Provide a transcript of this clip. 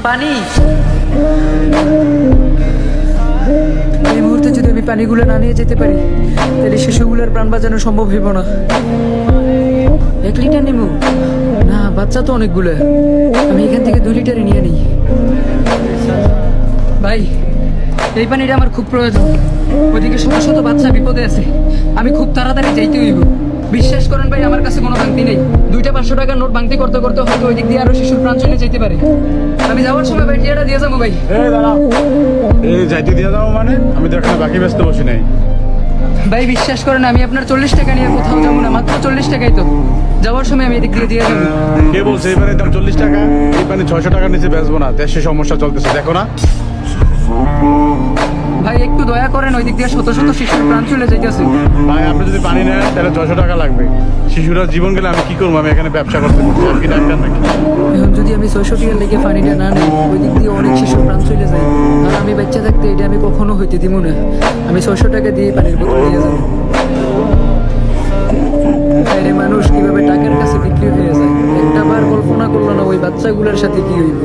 পানি। এই মুহূর্তে যদি আমি পানিগুলো না নিয়ে যেতে পারি তাহলে শিশুগুলোর প্রাণ বাঁচানো সম্ভব হইব না। 1 লিটার নেবো না, বাচ্চা তো অনেকগুলো, আমি এখান থেকে 2 লিটারই নিয়ে নিই। ভাই এই পানিটা আমার খুব প্রয়োজন, ওইদিকে শত শত বাচ্চা বিপদে আছে, আমি খুব তাড়াতাড়ি যাইতে হইব। বিশ্বাস করেন ভাই, আমার কাছে কোনো ভাঙতি নেই, 2টা 500 টাকার নোট ভাঙতি করতে করতে হয়তো ওই দিক দিয়ে আরো শিশুর প্রাণ চলে যেতে পারে। আমি যাওয়ার সময় ভাই টিয়াটা দিয়ে যাবো ভাই। এই যাইতে দিয়ে যাবো মানে? আমি তো এখানে বাকি ব্যস্ত বসি নাই। ভাই বিশ্বাস করেন, আমি আপনার 40 টাকা নিয়ে কোথাও যাবো না, মাত্র 40 টাকাই তো। যাওয়ার সময় আমি এদিক দিয়ে দিয়ে যাবো। কে বলছে এই পানির দাম 40 টাকা? এই পানি 600 টাকার নিচে বেচবো না, দেশে সমস্যা চলতেছে, দেখো না? ভাই একটু দয়া করেন, ওই দিক দিয়ে শত শত শিশুর প্রাণ চলে যাইতেছে। ভাই আপনি যদি পানি নেন তাহলে 600 টাকা লাগবে। শিশুরা জীবন গেলে আমি কি করবো? আমি এখানে ব্যবসা করতে করছি, আমি কি ডাক্তার নাকি? এখন যদি আমি 600 টাকার লেগে পানিটা না নিই, ওই দিক দিয়ে অনেক শিশুর প্রাণ চলে যায়, আর আমি বাচ্চা থাকতে এটা আমি কখনো হইতে দিব না। আমি 600 টাকা দিয়ে পানির বোতল নিয়ে যাবো। বাইরে মানুষ কিভাবে টাকার কাছে বিক্রি হয়ে যায়, একটা বার কল্পনা করলো না ওই বাচ্চাগুলোর সাথে কি হইব।